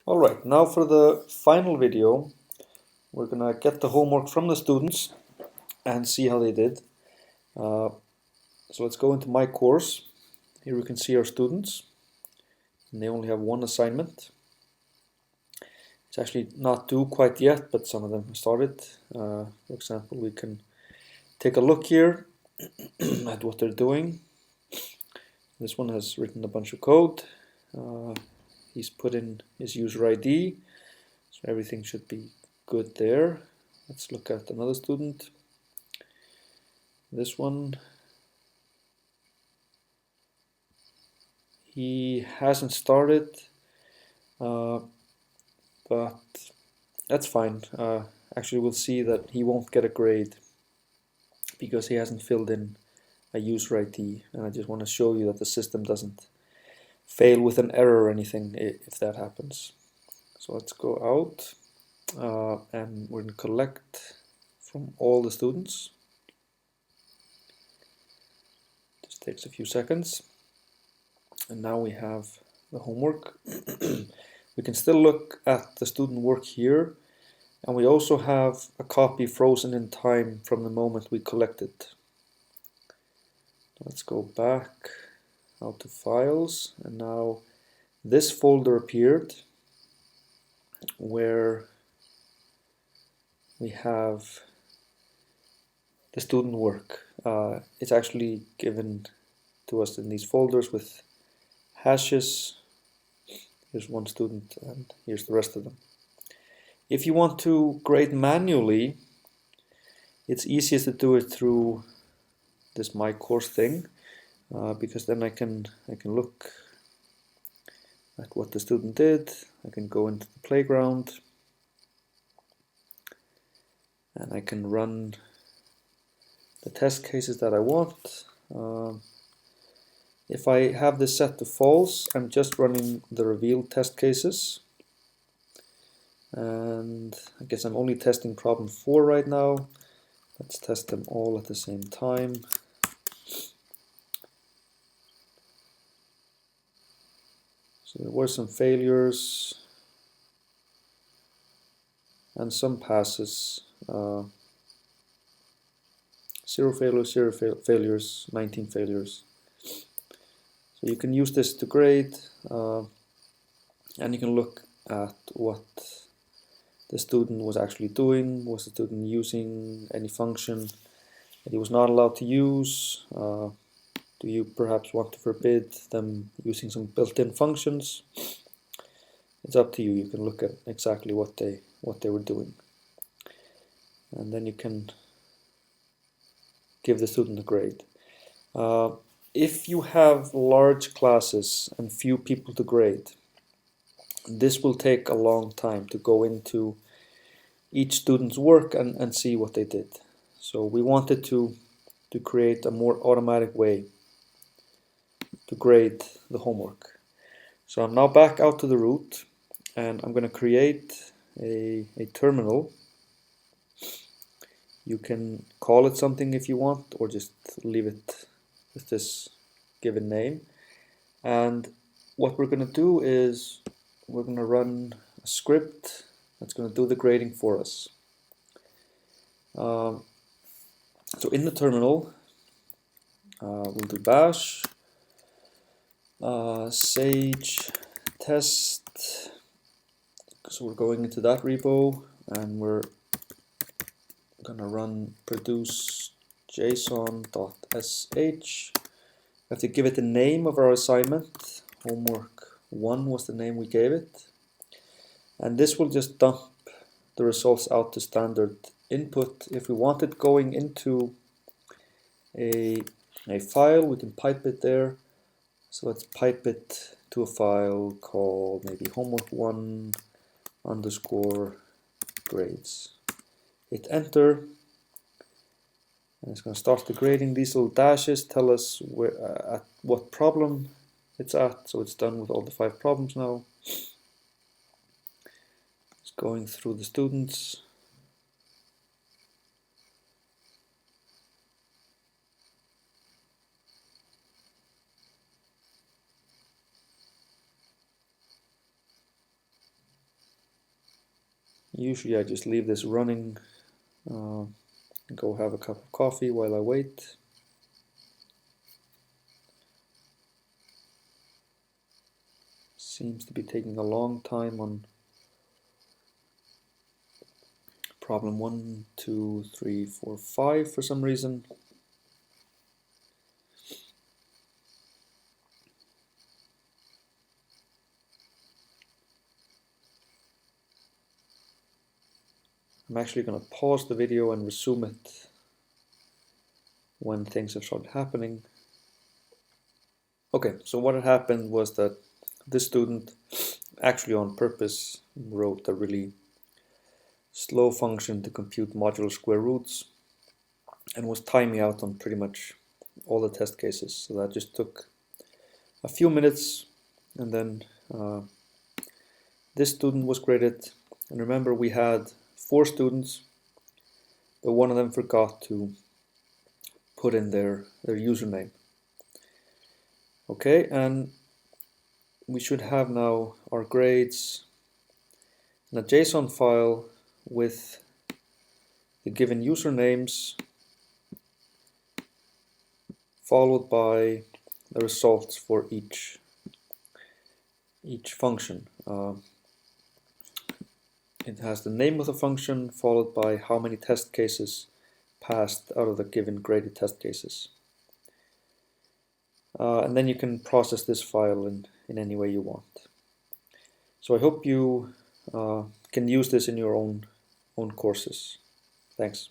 Alright, now for the final video, we're gonna get the homework from the students and see how they did. So let's go into my course. Here we can see our students, and they only have one assignment. It's actually not due quite yet, but some of them have started. For example, we can take a look here at what they're doing. This one has written a bunch of code. He's put in his user ID, so everything should be good there. Let's look at another student. This one, he hasn't started, but that's fine. Actually, we'll see that he won't get a grade because he hasn't filled in a user ID, and I just want to show you that the system doesn't fail with an error or anything if that happens. So let's go out and we're going to collect from all the students. Just takes a few seconds, and now we have the homework. We can still look at the student work here, and we also have a copy frozen in time from the moment we collected. Let's go back out to files, and now this folder appeared where we have the student work. It's actually given to us in these folders with hashes. Here's one student and here's the rest of them. If you want to grade manually, it's easiest to do it through this My Course thing, because then I can look at what the student did. I can go into the playground and I can run the test cases that I want. If I have this set to false, I'm just running the revealed test cases. And I guess I'm only testing problem 4 right now. Let's test them all at the same time. So there were some failures and some passes. 0 failures, 0 failures, 19 failures. So you can use this to grade, and you can look at what the student was actually doing. Was the student using any function that he was not allowed to use? Do you perhaps want to forbid them using some built-in functions? It's up to you. You can look at exactly what they were doing, and then you can give the student a grade. If you have large classes and few people to grade, this will take a long time to go into each student's work and see what they did. So we wanted to create a more automatic way to grade the homework. So I'm now back out to the root, and I'm going to create a terminal. You can call it something if you want, or just leave it with this given name. And what we're going to do is we're going to run a script that's going to do the grading for us. So in the terminal, we'll do bash sage test. So we're going into that repo, and we're gonna run produce json.sh. We have to give it the name of our assignment. Homework 1 was the name we gave it, and this will just dump the results out to standard input. If we want it going into a file, we can pipe it there. So let's pipe it to a file called maybe homework1 underscore grades. Hit enter, and it's going to start the grading. These little dashes tell us where, at what problem it's at, so it's done with all the 5 problems now. It's going through the students. Usually I just leave this running and go have a cup of coffee while I wait. Seems to be taking a long time on problem 1, 2, 3, 4, 5 for some reason. I'm actually going to pause the video and resume it when things have started happening. Okay, so what had happened was that this student actually on purpose wrote a really slow function to compute modular square roots and was timing out on pretty much all the test cases. So that just took a few minutes, and then this student was graded. And remember, we had 4 students, but one of them forgot to put in their username. Okay, and we should have now our grades in a JSON file with the given usernames followed by the results for each function. It has the name of the function followed by how many test cases passed out of the given graded test cases. And then you can process this file in any way you want. So I hope you can use this in your own courses. Thanks.